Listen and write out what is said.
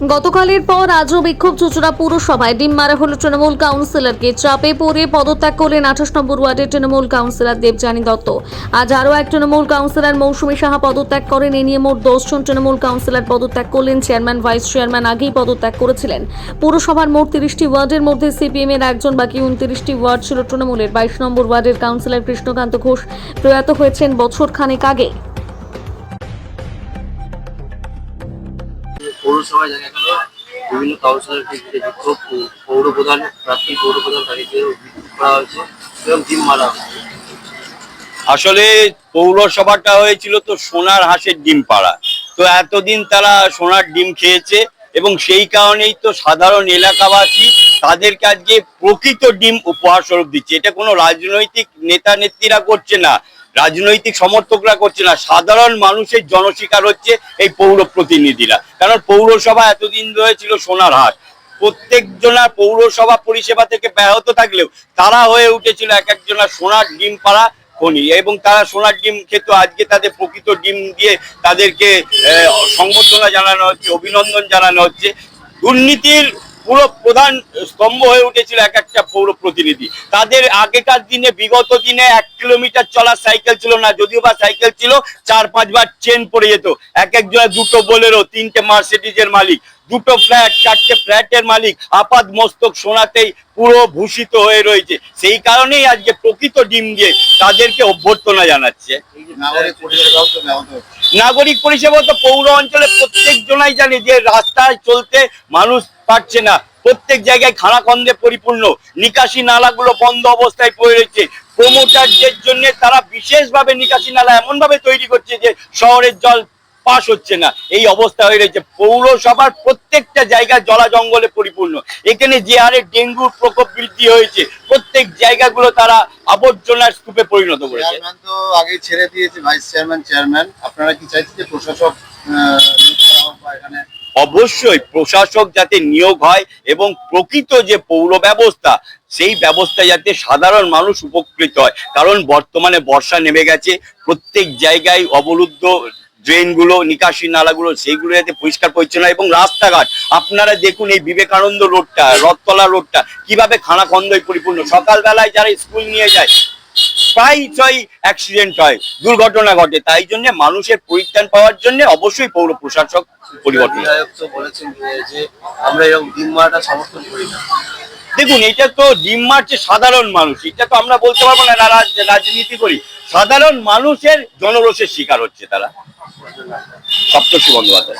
গতকালের পর আজও বিক্ষোভ চুচুড়া পুরসভায় ডিম মারা হলো তৃণমূল কাউন্সিলরকে। চাপে পড়ে পদত্যাগ করলেন 28 নম্বর ওয়ার্ডের তৃণমূল কাউন্সিলর দেবযানী দত্ত। আজ আরও এক তৃণমূল কাউন্সিলর মৌসুমী সাহা পদত্যাগ করেন। এ নিয়ে মোট 10 জন তৃণমূল কাউন্সিলর পদত্যাগ করলেন। চেয়ারম্যান, ভাইস চেয়ারম্যান আগেই পদত্যাগ করেছিলেন। পুরসভার মোট 30টি ওয়ার্ডের মধ্যে সিপিএম এর একজন, বাকি 29টি ওয়ার্ড ছিল তৃণমূলের। 22 নম্বর ওয়ার্ডের কাউন্সিলর কৃষ্ণকান্ত ঘোষ প্রয়াত হয়েছেন বছর খানেক আগে। পৌরসভায় দেখা গেল বিভিন্ন কাউন্সিলরকে ঘিরে বিক্ষোভ, পৌর প্রধান প্রার্থী পৌর প্রধান তাকে বিক্ষোভ করা হয়েছে এবং ডিম মারা হয়েছে। আসলে পৌরসভাটা হয়েছিল তো সোনার হাঁসের ডিম পাড়া। তো এতদিন তারা সোনার ডিম খেয়েছে এবং সেই কারণেই তো সাধারণ এলাকাবাসী তাদেরকে আজকে প্রকৃত ডিম উপহার স্বরূপ দিচ্ছে। এটা কোনো রাজনৈতিক নেতা নেত্রীরা করছে না, রাজনৈতিক সমর্থকরা করছে না, সাধারণ মানুষের জনস্বীকার হচ্ছে এই পৌর প্রতিনিধিরা। কারণ পৌরসভা এতদিন ধরে ছিল সোনার হাঁস। প্রত্যেক জনার পৌরসভা পরিষেবা থেকে ব্যাহত থাকলেও তারা হয়ে উঠেছিল এক একজনের সোনার ডিম পাড়া খনি, এবং তারা সোনার ডিম খেত। আজকে তাদের প্রকৃত ডিম দিয়ে তাদেরকে সংবর্ধনা জানানো হচ্ছে, অভিনন্দন জানানো হচ্ছে। দুর্নীতির পুরো প্রধান স্তম্ভ হয়ে উঠেছিল এক একটা পৌর প্রতিনিধি। তাদের আগেকার দিনে, বিগত দিনে 1 কিলোমিটার চলা সাইকেল ছিল না, যদিও বা সাইকেল ছিল 4-5 বার চেন পড়ে যেত। এক একজনের 2টো বোলেরো, 3টে মার্সিডিজের মালিক, 2টো ফ্ল্যাট, 4টে ফ্ল্যাটের মালিক আপাদ মস্তক সোনাতেই পুরো ভূষিত হয়ে রয়েছে। সেই কারণেই আজকে প্রকৃত ডিম দিয়ে তাদেরকে অভ্যর্থনা জানাচ্ছে। নাগরিক পরিষেবা তো পৌর অঞ্চলে প্রত্যেক জনাই জানে যে রাস্তায় চলতে মানুষ পারছে না, প্রত্যেক জায়গায় খানাখন্দে পরিপূর্ণ, নিকাশি নালাগুলো বন্ধ অবস্থায় পড়ে রয়েছে। প্রমোটারদের জন্য তারা বিশেষভাবে নিকাশি নালা এমন ভাবে তৈরি করছে যে শহরের জল পাস হচ্ছে না, এই অবস্থা হয়ে রয়েছে। পৌরসভার প্রত্যেকটা জায়গা জলা জঙ্গলে পরিপূর্ণ। এখানে যে হারে ডেঙ্গুর প্রকোপ বৃদ্ধি হয়েছে, প্রত্যেক জায়গাগুলো তারা আবর্জনার স্তূপে পরিণত করেছে। চেয়ারম্যান তো আগে ছেড়ে দিয়েছে, ভাইস চেয়ারম্যান, চেয়ারম্যান। আপনারা কি চাইছেন যে প্রশাসক নিয়োগ করা হোক বা এখানে? অবশ্যই প্রশাসক যাতে নিয়োগ হয় এবং প্রকৃত যে পৌর ব্যবস্থা, সেই ব্যবস্থা যাতে সাধারণ মানুষ উপকৃত হয়। কারণ বর্তমানে বর্ষা নেমে গেছে, প্রত্যেক জায়গায় অবরুদ্ধ ড্রেনগুলো, নিকাশি নালাগুলো, সেইগুলো যাতে পরিষ্কার পরিচ্ছন্ন। এবং রাস্তাঘাট আপনারা দেখুন, এই বিবেকানন্দ রোডটা, রথতলা রোডটা কিভাবে খানাখন্দয় পরিপূর্ণ। সকালবেলায় যারা স্কুল নিয়ে যায় প্রায়ই অ্যাক্সিডেন্ট হয়, দুর্ঘটনা ঘটে। তাই জন্য মানুষের পরিত্রাণ পাওয়ার জন্য অবশ্যই পৌর প্রশাসক পরিবর্তন। বলেছেন যে আমরা এরকম ডিম মারাটা সমর্থন করি না। দেখুন, এটা তো ডিম মারছে সাধারণ মানুষ, এটা তো আমরা বলতে পারবো না রাজনীতি করি। সাধারণ মানুষের জনরোষের শিকার হচ্ছে তারা। সপ্তর্ষি বন্দ্যোপাধ্যায়।